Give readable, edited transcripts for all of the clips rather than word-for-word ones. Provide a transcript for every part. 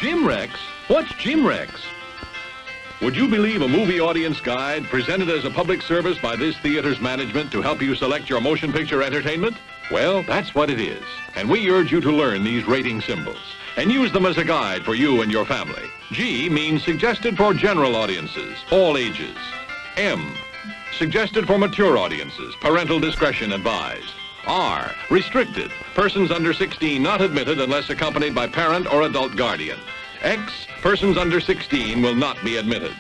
Jim Rex? What's Jim Rex? Would you believe a movie audience guide presented as a public service by this theater's management to help you select your motion picture entertainment? Well, that's what it is. And we urge you to learn these rating symbols and use them as a guide for you and your family. G means suggested for general audiences, all ages. M, suggested for mature audiences, parental discretion advised. R, restricted, persons under 16 not admitted unless accompanied by parent or adult guardian. X, persons under 16 will not be admitted.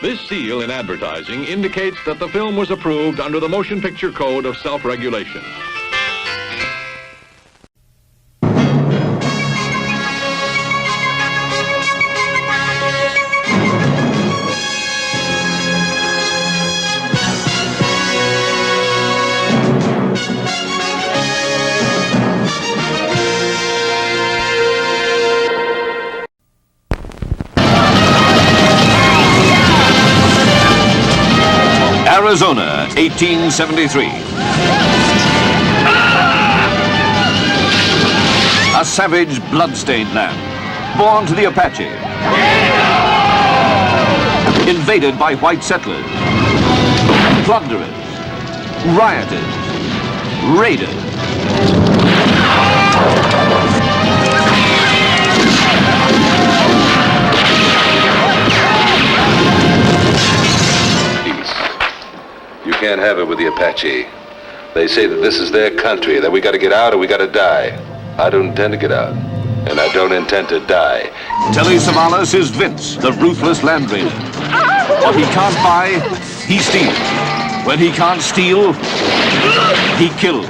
This seal in advertising indicates that the film was approved under the Motion Picture Code of Self-Regulation. Arizona, 1873. A savage, blood-stained land, born to the Apache. Invaded by white settlers, plunderers, rioters, raiders. You can't have it with the Apache. They say that this is their country, that we gotta get out or we gotta die. I don't intend to get out, and I don't intend to die. TELLY SAVALAS is Vince, the ruthless land raider. What he can't buy, he steals. When he can't steal, he kills.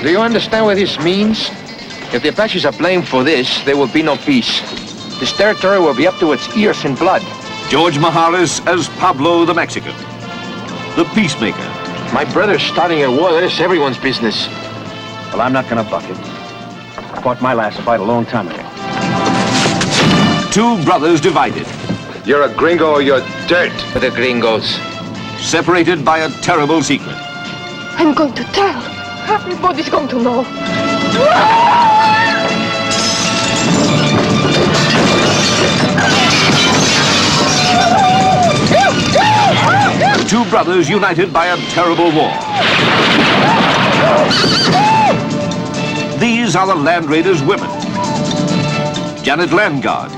Do you understand what this means? If the Apaches are blamed for this, there will be no peace. This territory will be up to its ears in blood. George MAHARIS as Pablo the Mexican, the peacemaker. My brother's starting a war. That is everyone's business. Well, I'm not gonna buck it. I fought my last fight a long time ago. Two brothers divided. You're a gringo or you're dirt. For the gringos. Separated by a terrible secret. I'm going to tell. Everybody's going to know. Two brothers united by a terrible war. These are the land raiders' women. Janet Landguard,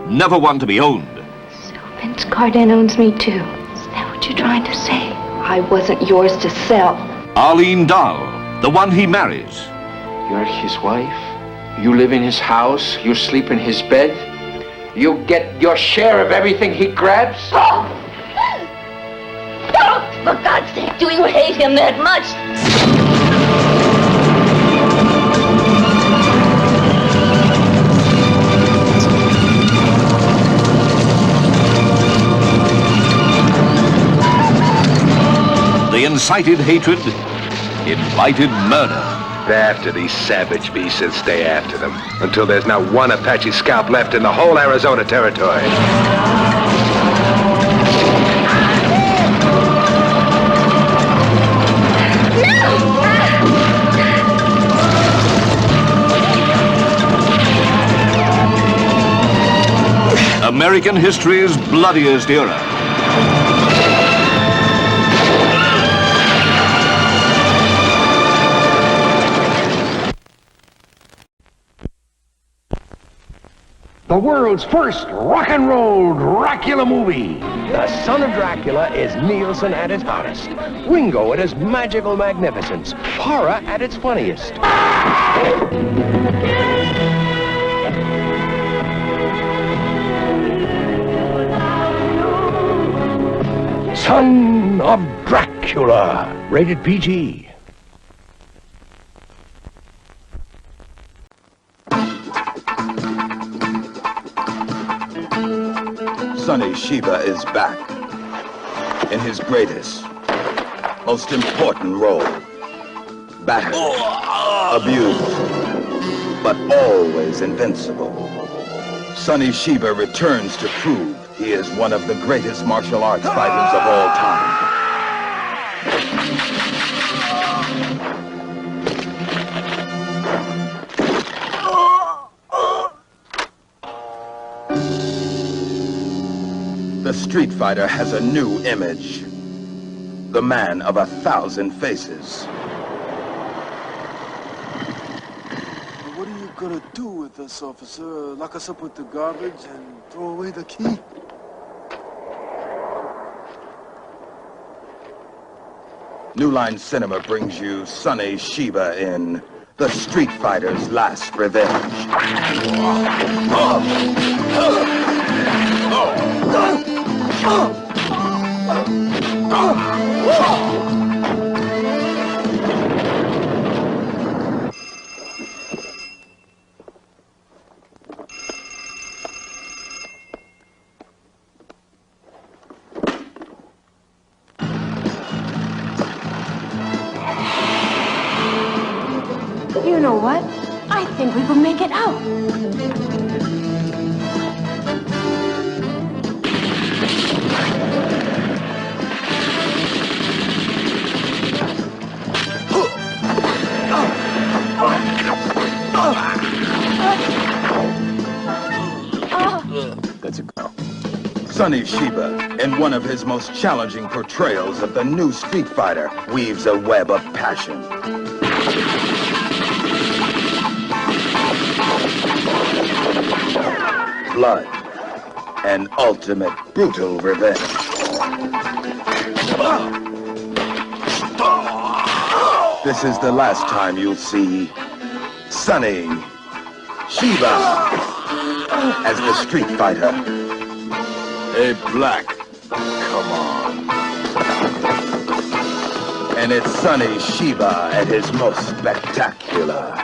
never one to be owned. So Vince Carden owns me too. Is that what you're trying to say? I wasn't yours to sell. Arlene Dahl, the one he marries. You're his wife. You live in his house. You sleep in his bed. You get your share of everything he grabs. Oh! Don't! For God's sake, do you hate him that much? The incited hatred, invited murder. They're after these savage beasts and stay after them until there's not one Apache scalp left in the whole Arizona territory. American history's bloodiest era. The world's first rock and roll Dracula movie. The son of Dracula is Nielsen at his hottest. Ringo at his magical magnificence. Horror at its funniest. Son of Dracula. Rated PG. Sonny Shiva is back in his greatest, most important role. Battered, abused, but always invincible. Sonny Shiva returns to prove he is one of the greatest martial arts fighters of all time. The Street Fighter has a new image. The man of 1,000 faces. What are you gonna do with us, officer? Lock us up with the garbage and throw away the key? New Line Cinema brings you Sonny Shiba in The Street Fighter's Last Revenge. You know what? I think we can make it out. That's a go. Sonny Shiba, in one of his most challenging portrayals of the new Street Fighter, weaves a web of passion. Blood and ultimate brutal revenge. This is the last time you'll see Sonny Shiba as the Street Fighter. Hey, Black, come on. And it's Sonny Shiba at his most spectacular.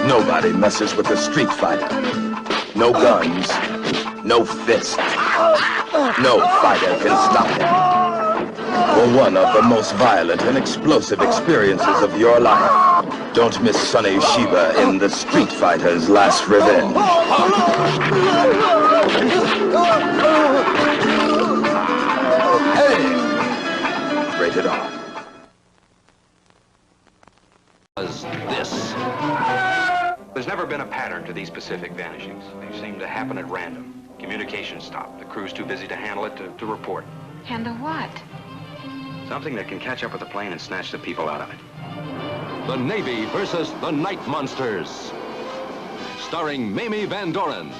Nobody messes with the Street Fighter. No guns, no fists. No fighter can stop him. For one of the most violent and explosive experiences of your life, don't miss Sonny Shiba in The Street Fighter's Last Revenge. Hey! Rated R. This. There's never been a pattern to these Pacific vanishings. They seem to happen at random. Communication stopped. The crew's too busy to handle it to report. Handle what? Something that can catch up with the plane and snatch the people out of it. The Navy versus the Night Monsters. Starring Mamie Van Doren,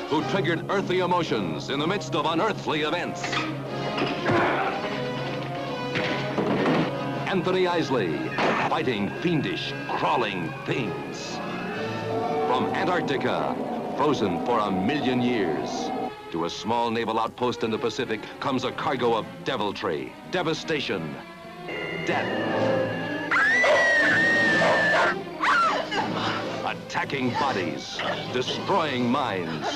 who triggered earthly emotions in the midst of unearthly events. Anthony Isley, fighting fiendish, crawling things. From Antarctica, frozen for 1,000,000 years, to a small naval outpost in the Pacific comes a cargo of deviltry, devastation, death. Attacking bodies, destroying minds.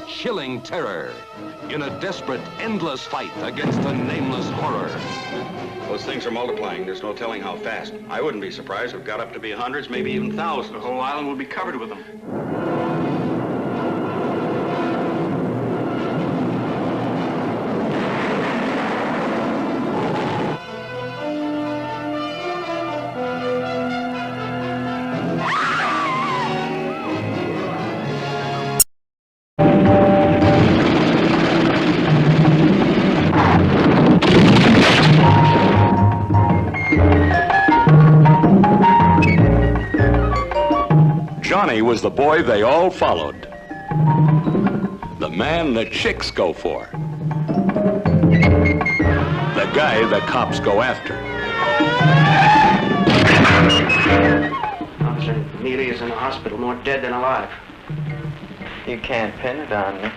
Chilling terror in a desperate, endless fight against a nameless horror. Those things are multiplying. There's no telling how fast. I wouldn't be surprised if it got up to be hundreds, maybe even thousands. The whole island would be covered with them. Johnny was the boy they all followed. The man the chicks go for. The guy the cops go after. Officer Neely is in the hospital, more dead than alive. You can't pin it on me.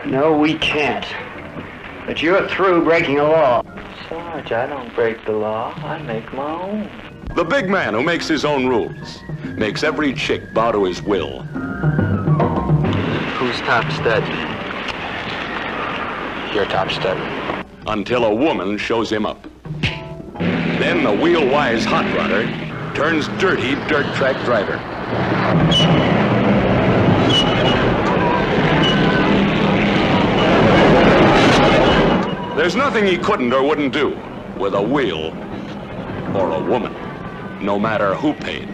No, we can't. But you're through breaking a law. Sarge, I don't break the law. I make my own. The big man who makes his own rules. Makes every chick bow to his will. Who's top stud? You're top stud. Until a woman shows him up. Then the wheel-wise hot rodder turns dirty dirt track driver. There's nothing he couldn't or wouldn't do with a wheel or a woman, no matter who paid.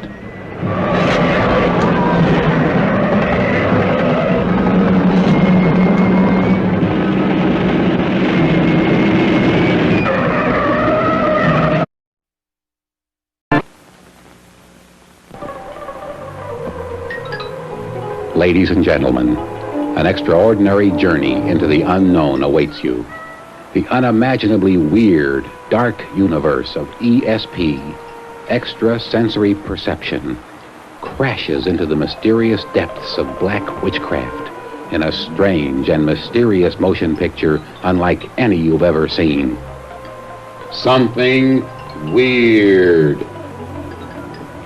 Ladies and gentlemen, an extraordinary journey into the unknown awaits you. The unimaginably weird, dark universe of ESP, extrasensory perception, crashes into the mysterious depths of black witchcraft in a strange and mysterious motion picture unlike any you've ever seen. Something weird.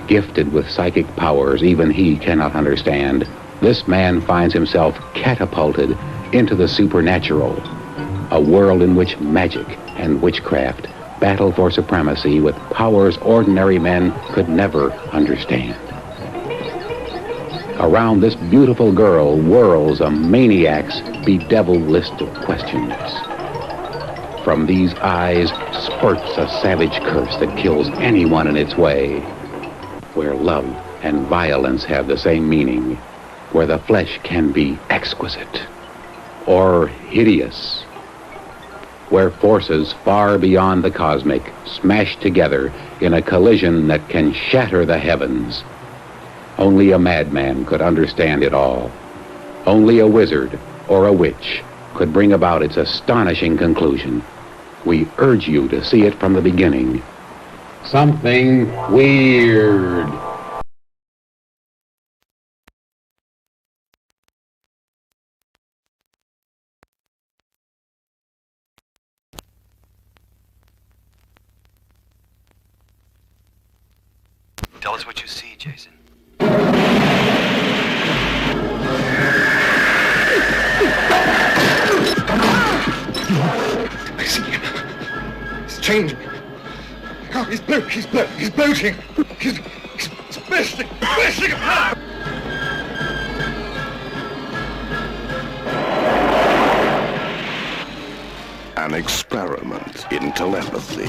Gifted with psychic powers even he cannot understand, this man finds himself catapulted into the supernatural, a world in which magic and witchcraft battle for supremacy with powers ordinary men could never understand. Around this beautiful girl whirls a maniac's bedeviled list of questions. From these eyes spurts a savage curse that kills anyone in its way, where love and violence have the same meaning, where the flesh can be exquisite or hideous, where forces far beyond the cosmic smash together in a collision that can shatter the heavens. Only a madman could understand it all. Only a wizard or a witch could bring about its astonishing conclusion. We urge you to see it from the beginning. Something weird. Tell us what you see, Jason. I see him. He's changing. Oh, he's bloating. He's bursting. An experiment in telepathy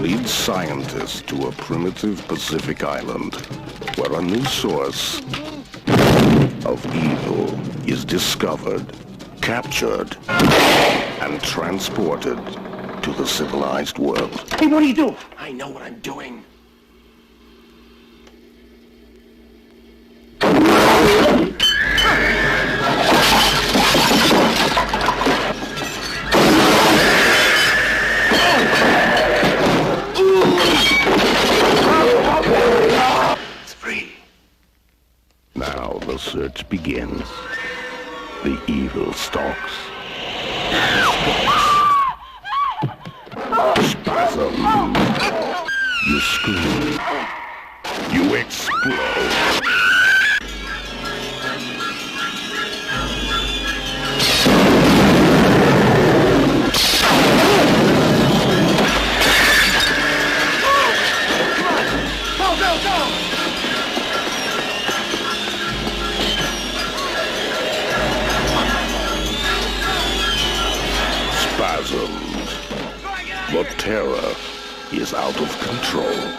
leads scientists to a primitive Pacific island where a new source of evil is discovered, captured, and transported to the civilized world. Hey, what are you doing? I know what I'm doing. Now the search begins. The evil stalks. Spasm. You scream. You explode. Spasms. The terror is out of control.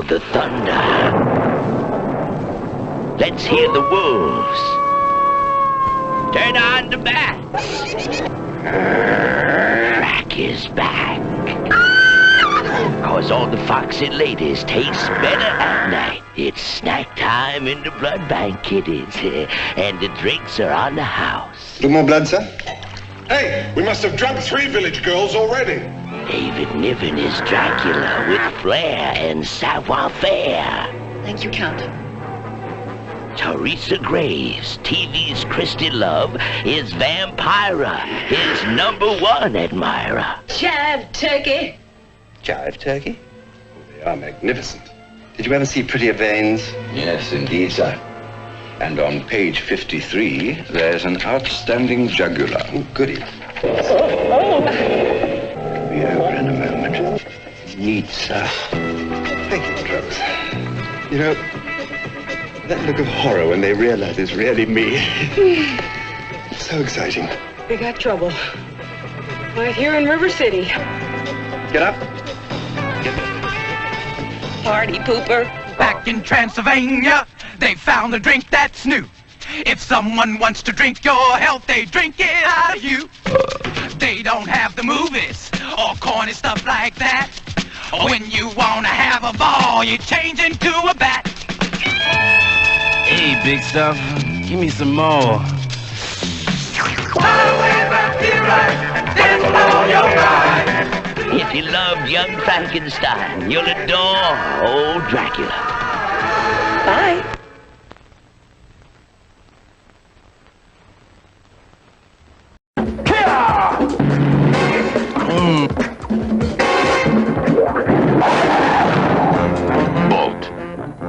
The thunder. Let's hear the wolves. Turn on the bats. Drac is back. 'Cause all the foxy ladies taste better at night. It's snack time in the blood bank, kiddies. And the drinks are on the house. No more blood, sir? Hey, we must have drunk 3 village girls already. David Niven is Dracula with flair and savoir-faire. Thank you, Count. Teresa Graves, TV's Christy Love, is Vampira, his #1 admirer. Chive turkey. Jive turkey? Oh, they are magnificent. Did you ever see prettier veins? Yes, indeed, sir. And on page 53, there's an outstanding jugular. Oh, goody. Be over in a moment. Neat, sir. Thank you, Drugs. You know, that look of horror when they realize it's really me. So exciting. We got trouble. Right here in River City. Get up. Party pooper. Back in Transylvania, they found a drink that's new. If someone wants to drink your health, they drink it out of you. They don't have the movies or corny stuff like that. When you wanna have a ball, you change into a bat. Hey, big stuff, give me some more. If you love young Frankenstein, you'll adore old Dracula. Bye. Bolt.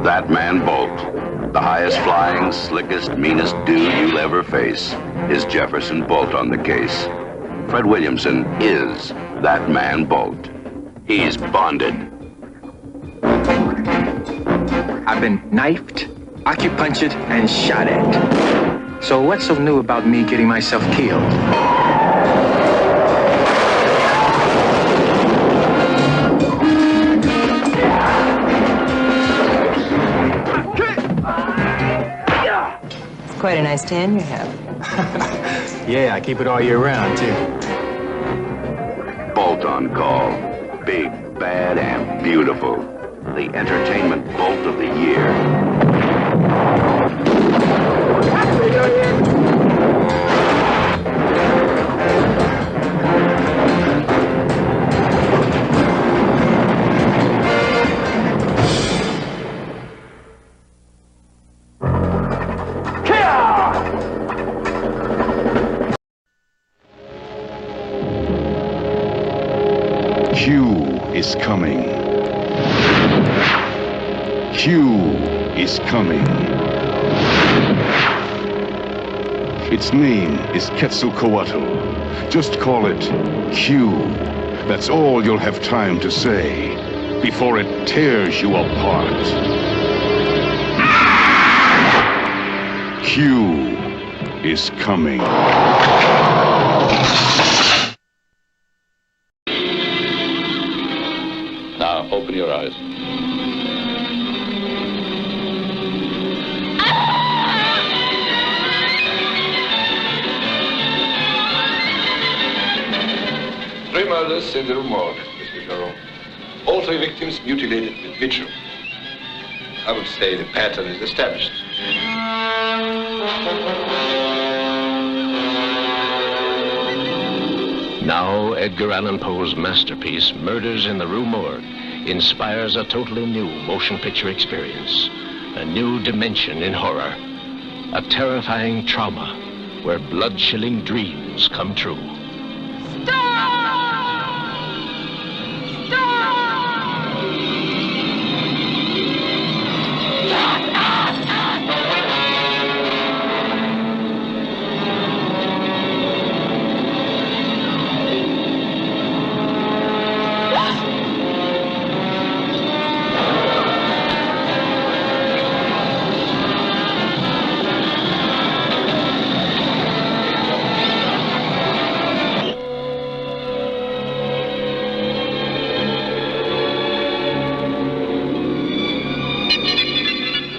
That man Bolt. The highest flying, slickest, meanest dude you'll ever face is Jefferson Bolt on the case. Fred Williamson is that man Bolt. He's bonded. I've been knifed, acupunctured, and shot at. So what's so new about me getting myself killed? It's quite a nice tan you have. Yeah, I keep it all year round, too. Bolt on call. Big, bad, and beautiful. The entertainment bolt of the year. Q is coming. Q is coming. Its name is Quetzalcoatl. Just call it Q. That's all you'll have time to say before it tears you apart. Q is coming. Now, open your eyes. Three murders in the Rue Morgue, Mr. Charon. All 3 victims mutilated with vitriol. I would say the pattern is established. Now, Edgar Allan Poe's masterpiece, Murders in the Rue Morgue, inspires a totally new motion picture experience, a new dimension in horror, a terrifying trauma where blood-chilling dreams come true.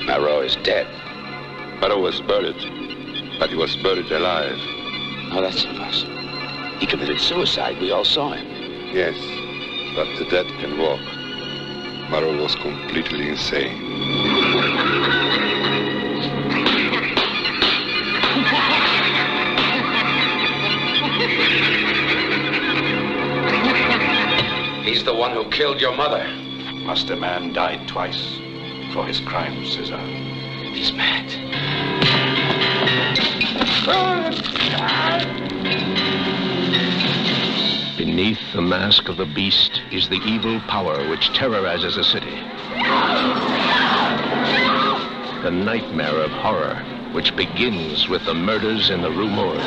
Moreau is dead. Murrow was buried, but he was buried alive. Oh, that's impossible. He committed suicide. We all saw him. Yes, but the dead can walk. Murrow was completely insane. He's the one who killed your mother. Must a man die twice for his crimes, Caesar? He's mad. Beneath the mask of the beast is the evil power which terrorizes a city. The nightmare of horror, which begins with the murders in the Rue Morgue.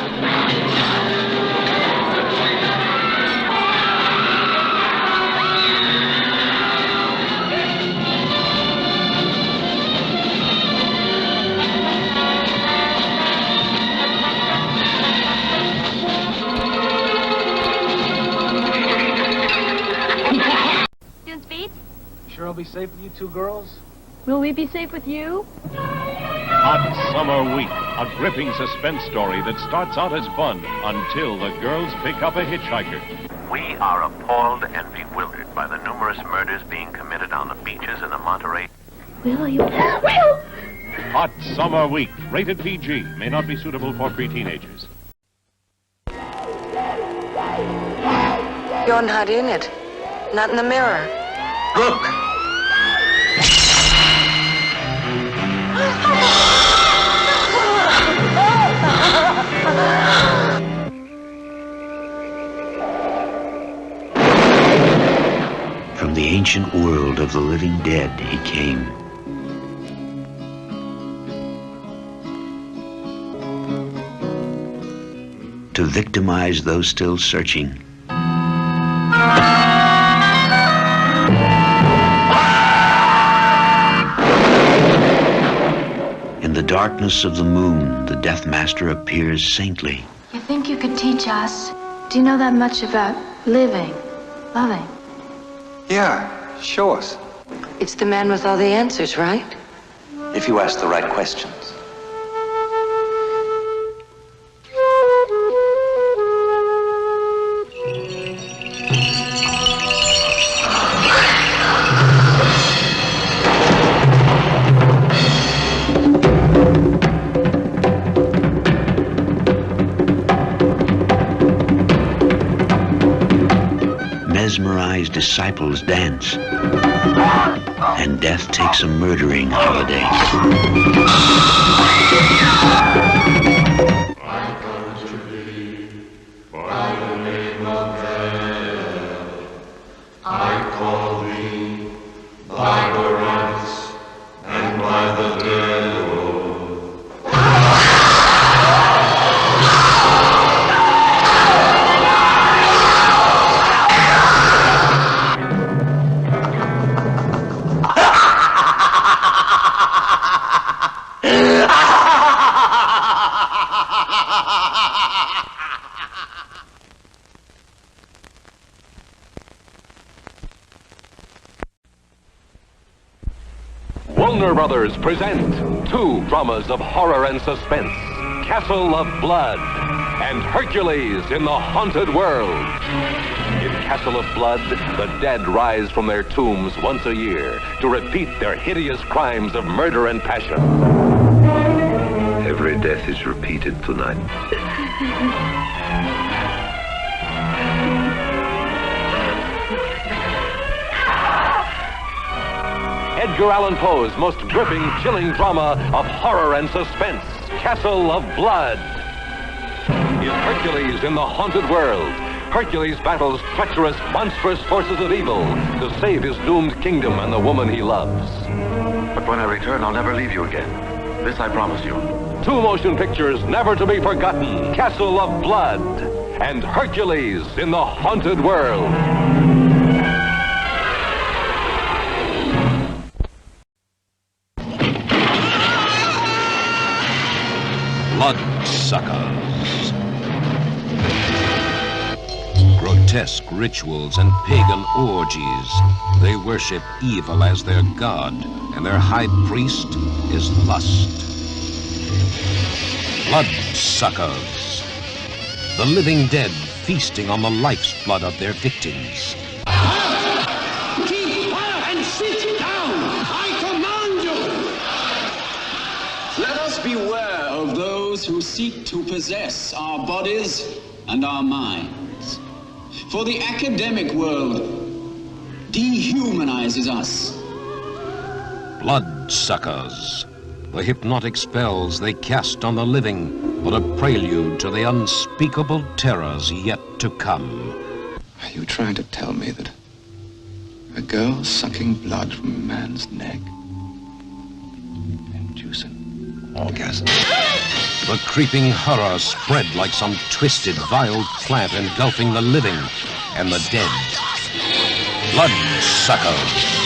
Sure I'll be safe with you two girls? Will we be safe with you? Hot Summer Week, a gripping suspense story that starts out as fun until the girls pick up a hitchhiker. We are appalled and bewildered by the numerous murders being committed on the beaches in the Monterey. Will you? Will! Hot Summer Week, rated PG, may not be suitable for pre-teenagers. You're not in it. Not in the mirror. Look! From the ancient world of the living dead, he came. To victimize those still searching. In the darkness of the moon, the Death Master appears saintly. You think you could teach us? Do you know that much about living, loving? Yeah, show us. It's the man with all the answers, right? If you ask the right questions. Mesmerized disciples dance, and death takes a murdering holiday. I call thee by the rights and by the devil. Warner Brothers present two dramas of horror and suspense, Castle of Blood and Hercules in the Haunted World. In Castle of Blood, the dead rise from their tombs once a year to repeat their hideous crimes of murder and passion. Every death is repeated tonight. Edgar Allan Poe's most gripping, chilling drama of horror and suspense, Castle of Blood. In Hercules in the Haunted World, Hercules battles treacherous, monstrous forces of evil to save his doomed kingdom and the woman he loves. But when I return, I'll never leave you again. This I promise you. Two motion pictures never to be forgotten, Castle of Blood and Hercules in the Haunted World. Bloodsuckers. Grotesque rituals and pagan orgies. They worship evil as their god, and their high priest is lust. Bloodsuckers. The living dead feasting on the life's blood of their victims. Keep quiet and sit down! I command you! Let us beware of those who seek to possess our bodies and our minds. For the academic world dehumanizes us. Bloodsuckers. The hypnotic spells they cast on the living, but a prelude to the unspeakable terrors yet to come. Are you trying to tell me that a girl sucking blood from a man's neck, inducing orgasm? The creeping horror spread like some twisted, vile plant engulfing the living and the dead. Bloodsuckers.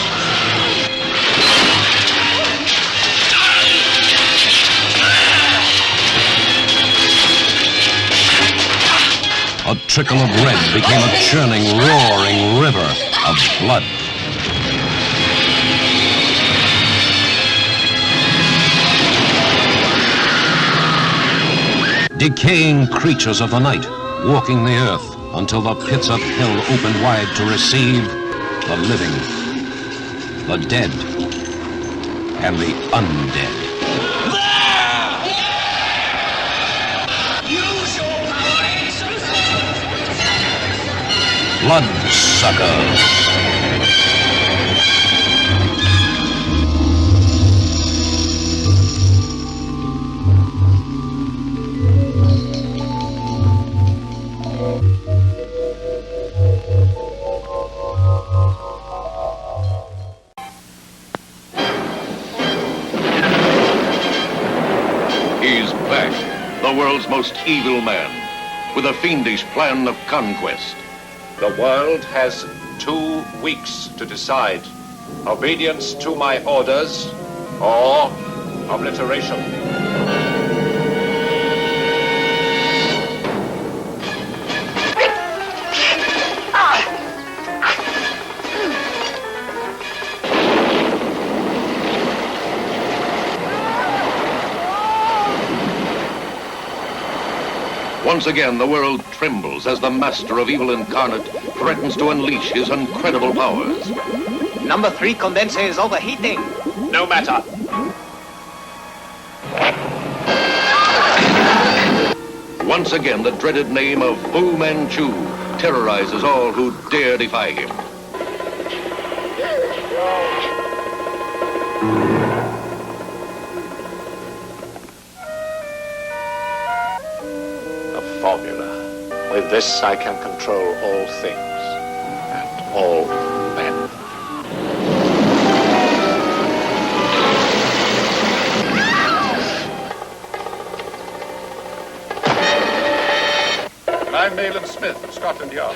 A trickle of red became a churning, roaring river of blood. Decaying creatures of the night, walking the earth until the pits of hell opened wide to receive the living, the dead, and the undead. Bloodsuckers. He's back, the world's most evil man, with a fiendish plan of conquest. The world has 2 weeks to decide obedience to my orders or obliteration. Once again, the world trembles as the master of evil incarnate threatens to unleash his incredible powers. Number 3 condenser is overheating. No matter. Once again, the dreaded name of Fu Manchu terrorizes all who dare defy him. Formula. With this, I can control all things and all men. I'm Mayland Smith of Scotland Yard.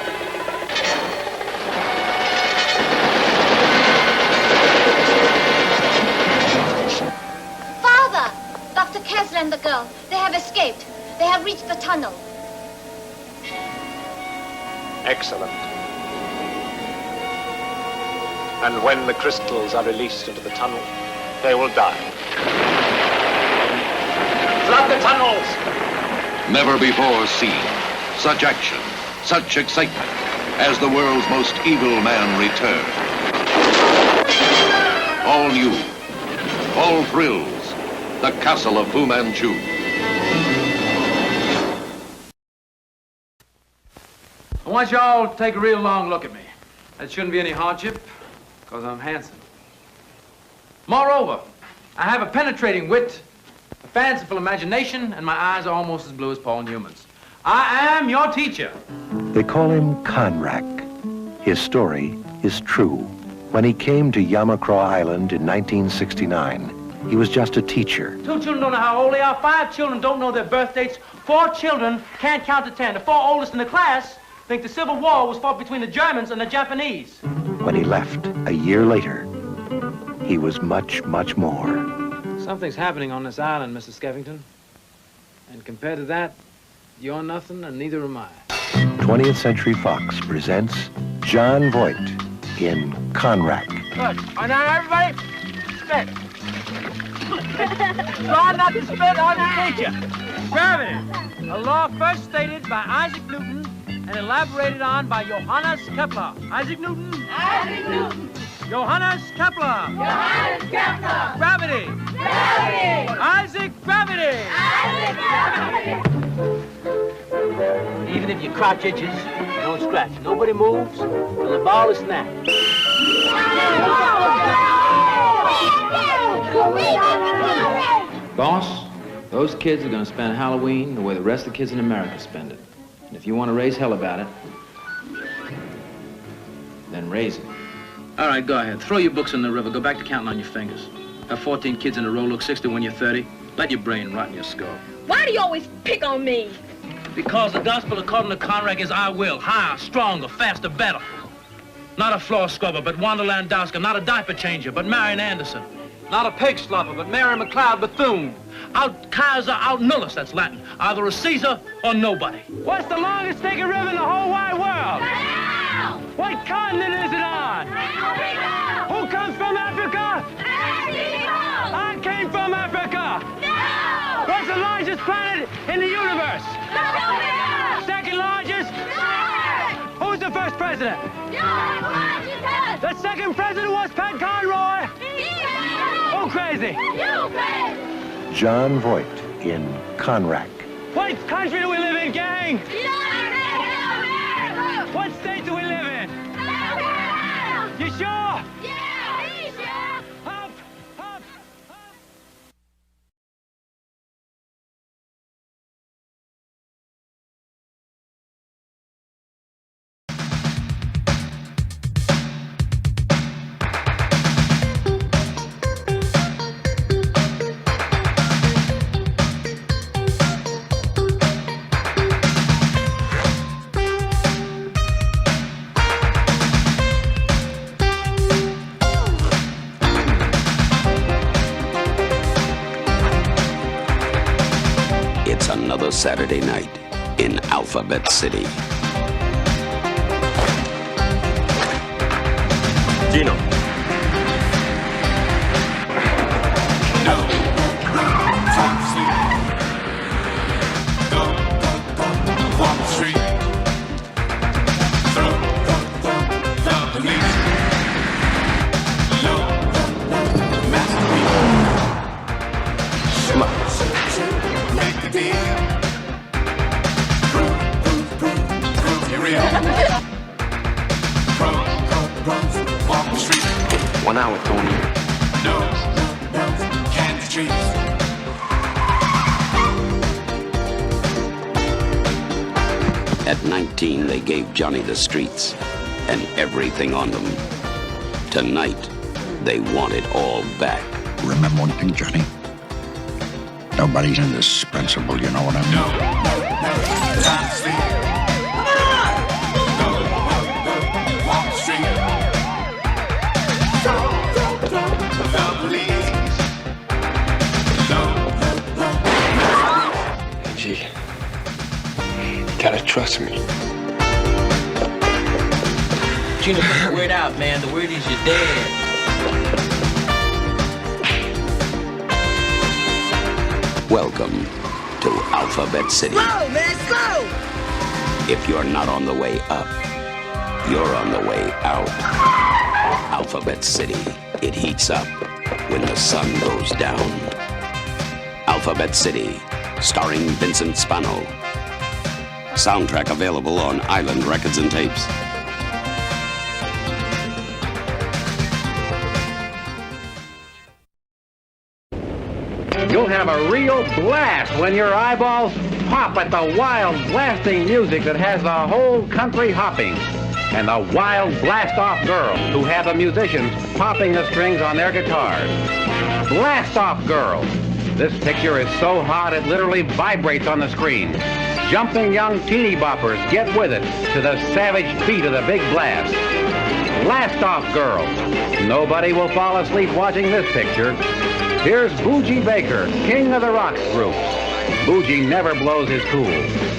Father! Dr. Kessler and the girl, they have escaped. They have reached the tunnel. Excellent. And when the crystals are released into the tunnel, they will die. Flood the tunnels! Never before seen such action, such excitement, as the world's most evil man returns. All new, all thrills, the castle of Fu Manchu. I want y'all to take a real long look at me. That shouldn't be any hardship, because I'm handsome. Moreover, I have a penetrating wit, a fanciful imagination, and my eyes are almost as blue as Paul Newman's. I am your teacher. They call him Conrack. His story is true. When he came to Yamacraw Island in 1969, he was just a teacher. 2 children don't know how old they are. 5 children don't know their birth dates. 4 children can't count to 10. The 4 oldest in the class think the Civil War was fought between the Germans and the Japanese. When he left a year later, he was much, much more. Something's happening on this island, Mr. Skeffington. And compared to that, you're nothing and neither am I. 20th Century Fox presents John Voight in Conrack. Good. All right, now, everybody, spit. Try not to spit on the teacher. Gravity, a law first stated by Isaac Newton and elaborated on by Johannes Kepler. Isaac Newton? Isaac Newton. Johannes Kepler. Johannes Kepler. Gravity. Gravity. Isaac Gravity. Isaac Gravity. Even if your crotch itches, you don't scratch. Nobody moves till the ball is snapped. Boss, those kids are going to spend Halloween the way the rest of the kids in America spend it. And if you want to raise hell about it, then raise it. All right, go ahead. Throw your books in the river. Go back to counting on your fingers. Have 14 kids in a row look 60 when you're 30. Let your brain rot in your skull. Why do you always pick on me? Because the gospel according to Conrad is I will. Higher, stronger, faster, better. Not a floor scrubber, but Wanda Landowska. Not a diaper changer, but Marion Anderson. Not a pig slopper, but Mary McLeod Bethune. Out Kaiser, out nullus, that's Latin. Either a Caesar or nobody. What's the longest stinking river in the whole wide world? Now! What continent is it on? Africa! Who comes from Africa? Africa! I came from Africa! No! What's the largest planet in the universe? Jupiter! Second largest? Mars! Who's the first president? George Washington! The second president was Pat Conroy? Who crazy? You crazy! John Voight in Conrack. What country do we live in, gang? What state do we live in? You sure? Yeah, he's sure. Up, up, up. Another Saturday night in Alphabet City. Gino. At 19, they gave Johnny the streets and everything on them. Tonight, they want it all back. Remember one thing, Johnny? Nobody's indispensable, you know what I mean? Gee, you gotta trust me. Gina, put the word out, man. The word is you're dead. Welcome to Alphabet City. Slow, man, slow! If you're not on the way up, you're on the way out. Alphabet City, it heats up when the sun goes down. Alphabet City, starring Vincent Spano. Soundtrack available on Island Records and Tapes. You'll have a real blast when your eyeballs pop at the wild, blasting music that has the whole country hopping. And the wild blast-off girls who have the musicians popping the strings on their guitars. Blast-off girls. This picture is so hot it literally vibrates on the screen. Jumping young teeny boppers get with it to the savage beat of the big blast. Blast-off girls. Nobody will fall asleep watching this picture. Here's Bougie Baker, king of the rocks groups. Bougie never blows his cool,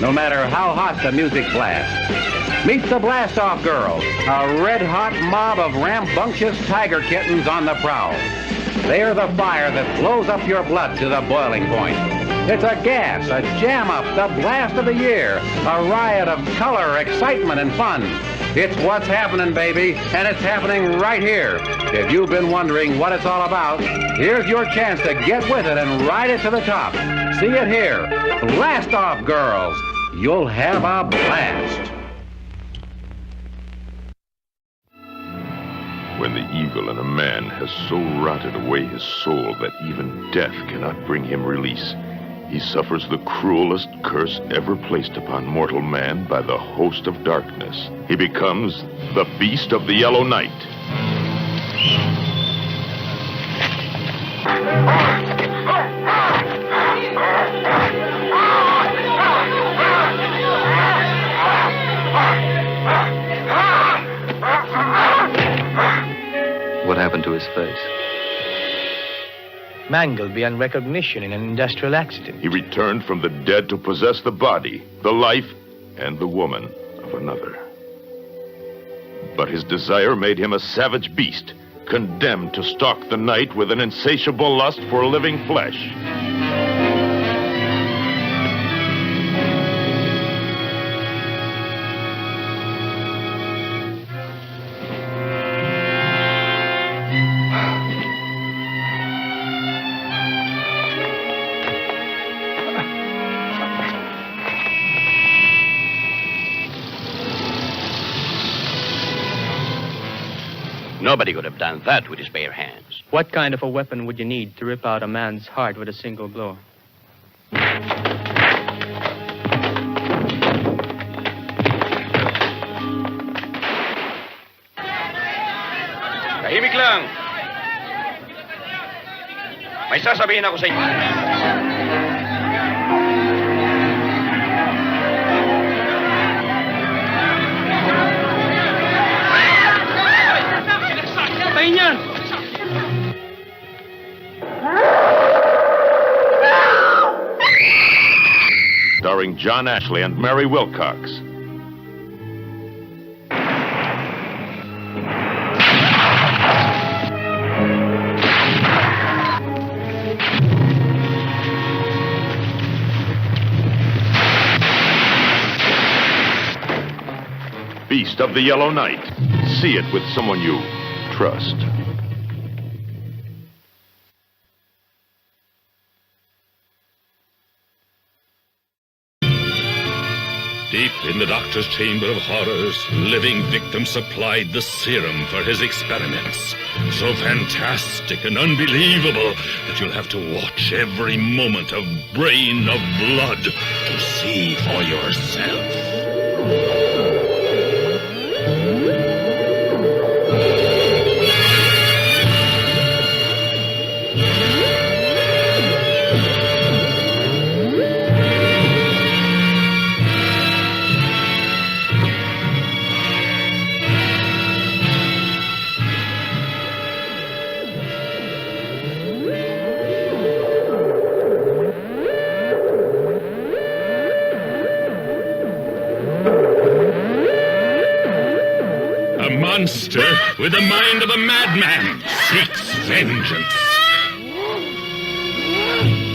no matter how hot the music blasts. Meet the Blast-Off Girls, a red-hot mob of rambunctious tiger kittens on the prowl. They're the fire that blows up your blood to the boiling point. It's a gas, a jam-up, the blast of the year, a riot of color, excitement, and fun. It's what's happening, baby, and it's happening right here. If you've been wondering what it's all about, here's your chance to get with it and ride it to the top. See it here. Blast off, girls. You'll have a blast. When the evil in a man has so rotted away his soul that even death cannot bring him release, he suffers the cruelest curse ever placed upon mortal man by the host of darkness. He becomes the Beast of the Yellow Night. What happened to his face? Mangled beyond recognition in an industrial accident. He returned from the dead to possess the body, the life, and the woman of another. But his desire made him a savage beast, condemned to stalk the night with an insatiable lust for living flesh. Nobody could have done that with his bare hands. What kind of a weapon would you need to rip out a man's heart with a single blow? Tahimik lang. May sasabihin ako sa inyo. Starring John Ashley and Mary Wilcox. Beast of the Yellow Night. See it with someone you trust. Deep in the doctor's chamber of horrors, living victims supplied the serum for his experiments. So fantastic and unbelievable that you'll have to watch every moment of brain of blood to see for yourself. Monster with the mind of a madman seeks vengeance.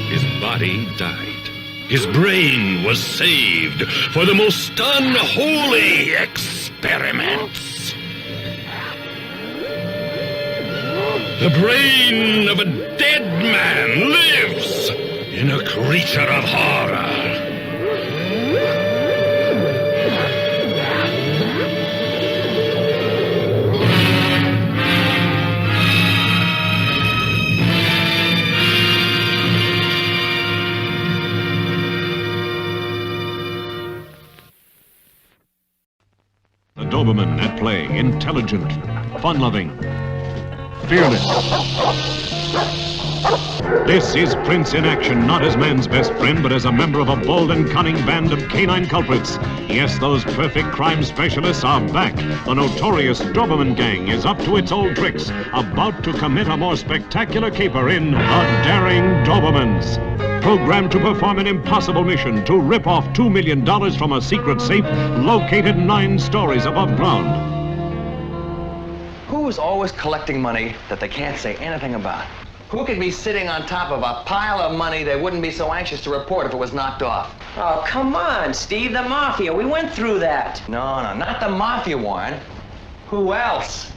His body died. His brain was saved for the most unholy experiments. The brain of a dead man lives in a creature of horror. Doberman at play, intelligent, fun-loving, fearless. This is Prince in action, not as man's best friend, but as a member of a bold and cunning band of canine culprits. Yes, those perfect crime specialists are back. The notorious Doberman gang is up to its old tricks, about to commit a more spectacular caper in The Daring Dobermans. Programmed to perform an impossible mission to rip off $2 million from a secret safe located 9 stories above ground. Who is always collecting money that they can't say anything about? Who could be sitting on top of a pile of money they wouldn't be so anxious to report if it was knocked off? Oh, come on, Steve, the Mafia. We went through that. No, not the Mafia, Warren. Who else?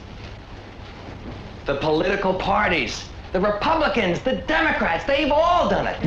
The political parties. The Republicans, the Democrats, they've all done it.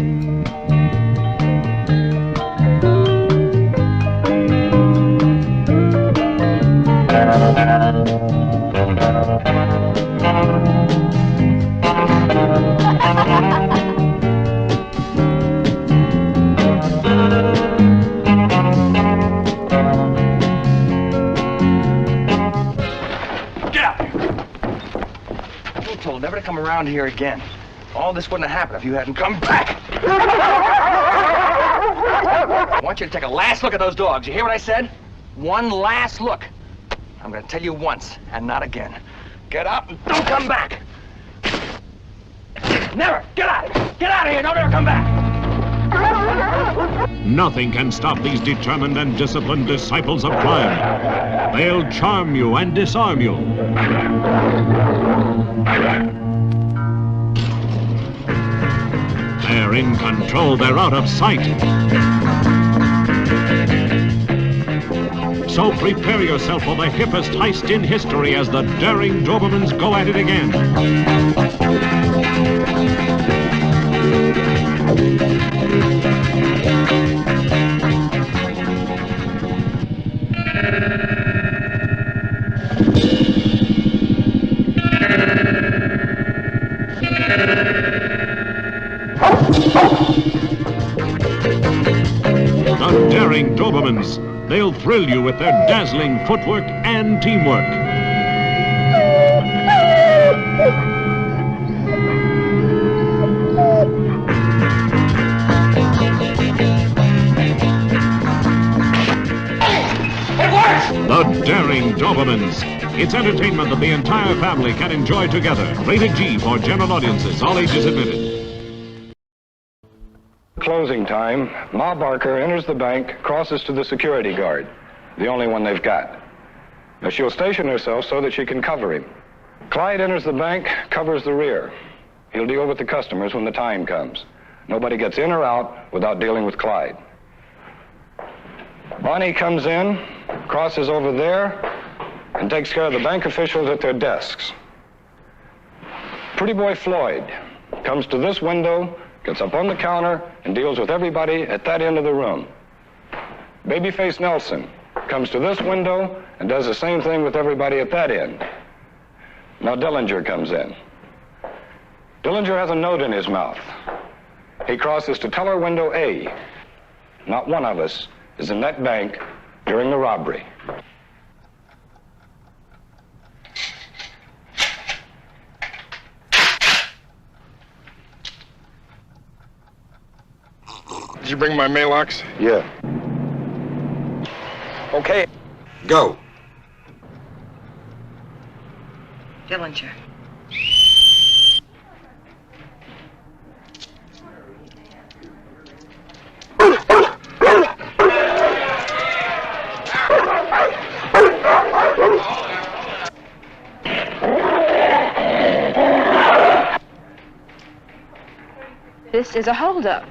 Told never to come around here again. All this wouldn't have happened if you hadn't come back. I want you to take a last look at those dogs. You hear what I said? One last look. I'm going to tell you once and not again. Get up and don't come back. Never. Get out. Get out of here. Don't ever come back. Nothing can stop these determined and disciplined disciples of crime. They'll charm you and disarm you. They're in control. They're out of sight. So prepare yourself for the hippest heist in history as the daring Dobermans go at it again. The daring Dobermans. They'll thrill you with their dazzling footwork and teamwork. The daring Dobermans. It's entertainment that the entire family can enjoy together. Rated G for general audiences. All ages admitted. Closing time, Ma Barker enters the bank, crosses to the security guard, the only one they've got. Now she'll station herself so that she can cover him. Clyde enters the bank, covers the rear. He'll deal with the customers when the time comes. Nobody gets in or out without dealing with Clyde. Bonnie comes in, crosses over there, and takes care of the bank officials at their desks. Pretty boy Floyd comes to this window, gets up on the counter, and deals with everybody at that end of the room. Babyface Nelson comes to this window and does the same thing with everybody at that end. Now Dillinger comes in. Dillinger has a note in his mouth. He crosses to teller window A. Not one of us is in that bank during the robbery. Did you bring my mailbox? Yeah. Okay. Go. Dillinger. This is a holdup.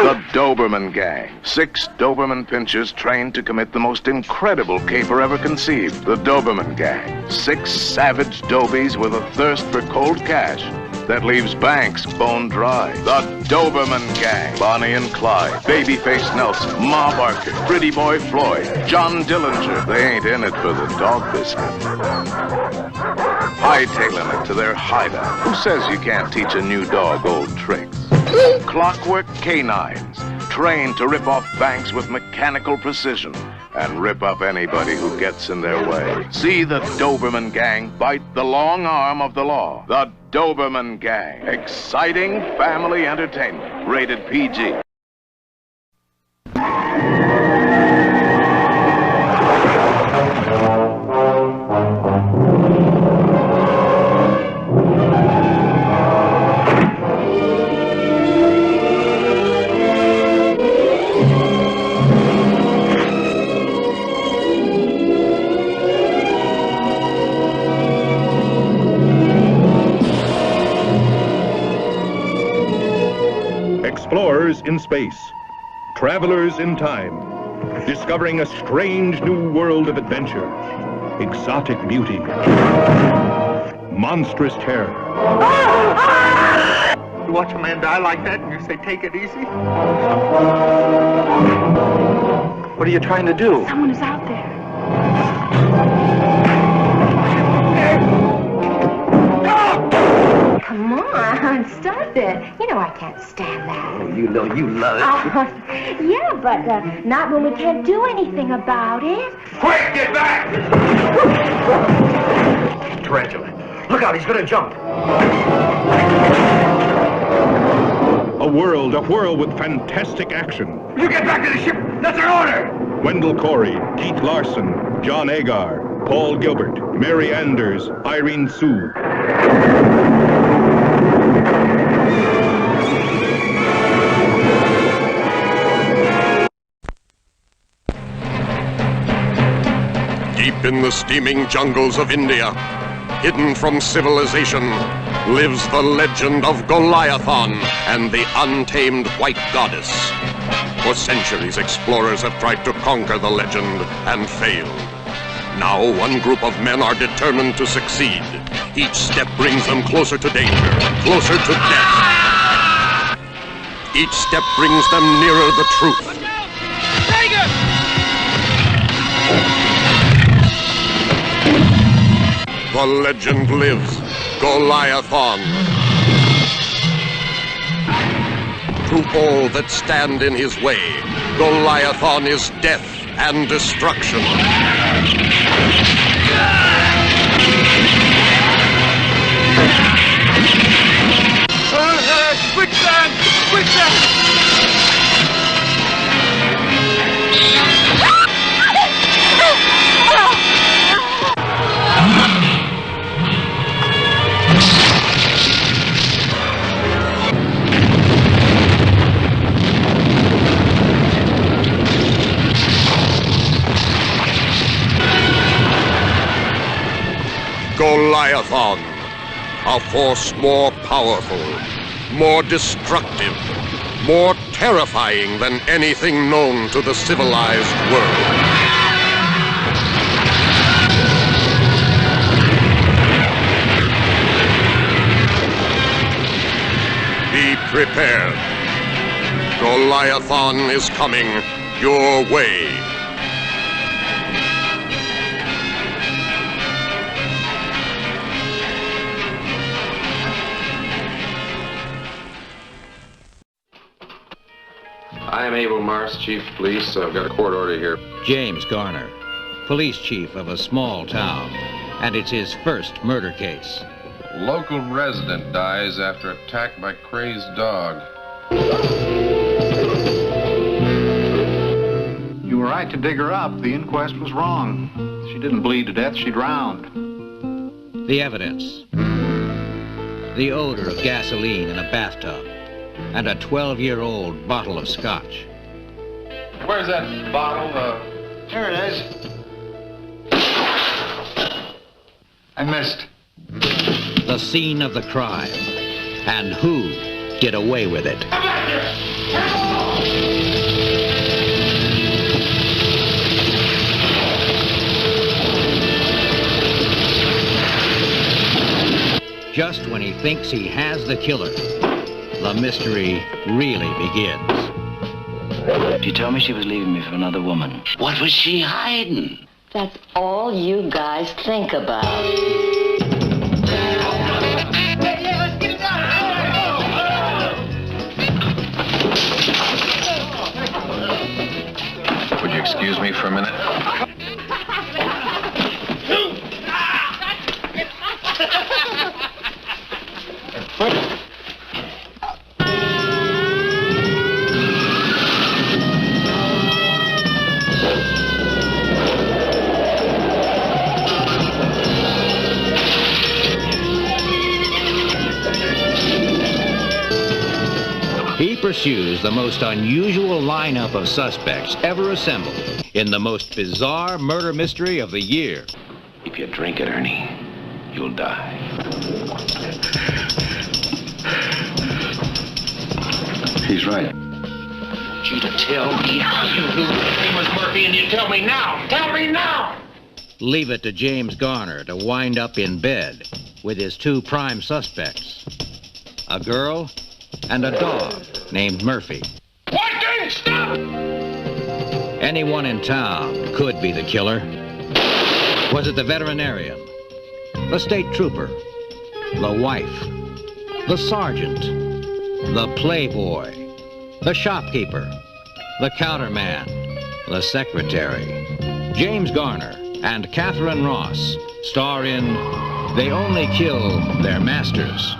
The Doberman Gang. 6 Doberman pinchers trained to commit the most incredible caper ever conceived. The Doberman Gang. 6 savage dobies with a thirst for cold cash that leaves banks bone dry. The Doberman Gang. Bonnie and Clyde, Babyface Nelson, Ma Barker, Pretty Boy Floyd, John Dillinger. They ain't in it for the dog biscuit. Hightailing it to their hideout. Who says you can't teach a new dog old tricks? Clockwork canines, trained to rip off banks with mechanical precision and rip up anybody who gets in their way. See the Doberman Gang bite the long arm of the law. The Doberman Gang. Exciting family entertainment. Rated PG. in space, travelers in time, discovering a strange new world of adventure, exotic beauty, monstrous terror. You watch a man die like that and you say, take it easy? What are you trying to do? Someone is out there. Come on, stop it. You know I can't stand that. Oh, you know you love it. Yeah, but not when we can't do anything about it. Quick, get back! Tarantula. Look out, he's gonna jump. A world afwhirl with fantastic action. You get back to the ship! That's our order! Wendell Corey, Keith Larson, John Agar, Paul Gilbert, Mary Anders, Irene Sue. Deep in the steaming jungles of India, hidden from civilization, lives the legend of Goliathon and the untamed white goddess. For centuries, explorers have tried to conquer the legend and failed. Now, one group of men are determined to succeed. Each step brings them closer to danger, closer to death. Each step brings them nearer the truth. The legend lives, Goliathon. To all that stand in his way, Goliathon is death and destruction. Quicksand! Quicksand! Goliathon, a force more powerful, more destructive, more terrifying than anything known to the civilized world. Be prepared. Goliathon is coming your way. I am Abel Mars, Chief of Police. I've got a court order here. James Garner, police chief of a small town, and it's his first murder case. Local resident dies after attack by crazed dog. You were right to dig her up. The inquest was wrong. She didn't bleed to death, she drowned. The evidence. The odor of gasoline in a bathtub, and a 12-year-old bottle of scotch. Where's that bottle? Here it is. I missed. The scene of the crime, and who did away with it. Just when he thinks he has the killer, the mystery really begins. She told me she was leaving me for another woman. What was she hiding? That's all you guys think about. Would you excuse me for a minute? He pursues the most unusual lineup of suspects ever assembled in the most bizarre murder mystery of the year. If you drink it, Ernie, you'll die. He's right. you to tell me how you knew his name was Murphy, and you tell me now. Tell me now! Leave it to James Garner to wind up in bed with his two prime suspects, a girl and a dog named Murphy. What? Stop! Anyone in town could be the killer. Was it the veterinarian, the state trooper, the wife, the sergeant, the playboy, the shopkeeper, the counterman, the secretary? James Garner and Catherine Ross star in They Only Kill Their Masters.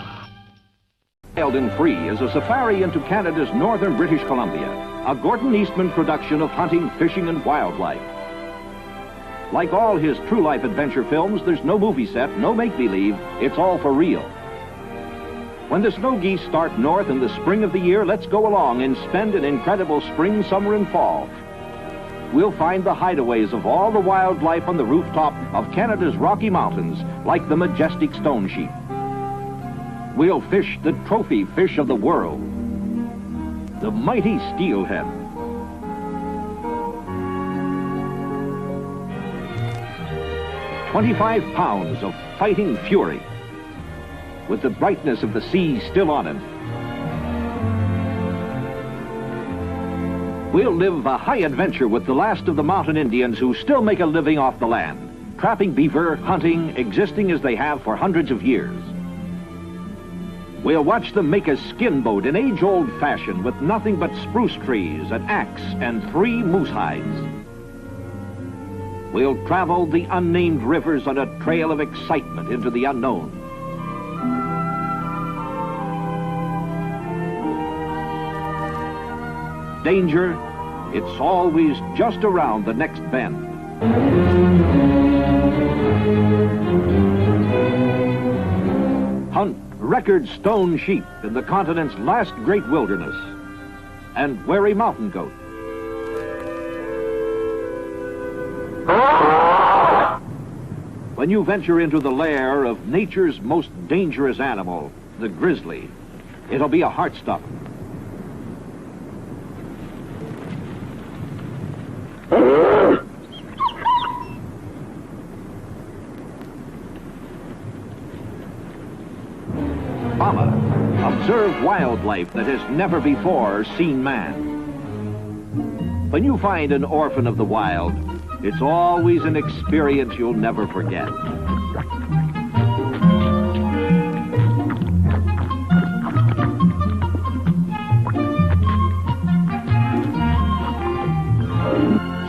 Wild and Free is a safari into Canada's northern British Columbia, a Gordon Eastman production of hunting, fishing, and wildlife. Like all his true-life adventure films, there's no movie set, no make-believe, it's all for real. When the snow geese start north in the spring of the year, let's go along and spend an incredible spring, summer, and fall. We'll find the hideaways of all the wildlife on the rooftop of Canada's Rocky Mountains, like the majestic stone sheep. We'll fish the trophy fish of the world, the mighty steelhead. "25 pounds of fighting fury, with the brightness of the sea still on him. We'll live a high adventure with the last of the mountain Indians who still make a living off the land, trapping beaver, hunting, existing as they have for hundreds of years. We'll watch them make a skin boat in age-old fashion with nothing but spruce trees, an axe, and 3 moose hides. We'll travel the unnamed rivers on a trail of excitement into the unknown. Danger, it's always just around the next bend. Hunt record stone sheep in the continent's last great wilderness, and wary mountain goat. When you venture into the lair of nature's most dangerous animal, the grizzly, it'll be a heart-stopper. Mama, observe wildlife that has never before seen man. When you find an orphan of the wild, it's always an experience you'll never forget.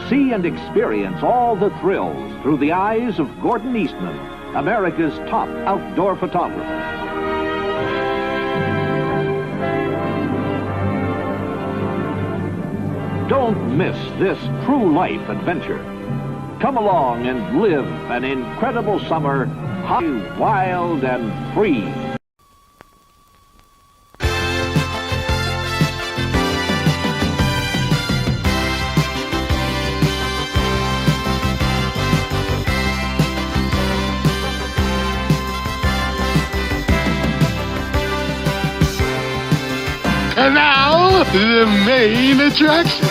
See and experience all the thrills through the eyes of Gordon Eastman, America's top outdoor photographer. Don't miss this true life adventure. Come along and live an incredible summer, high, wild, and free. And now, the main attraction.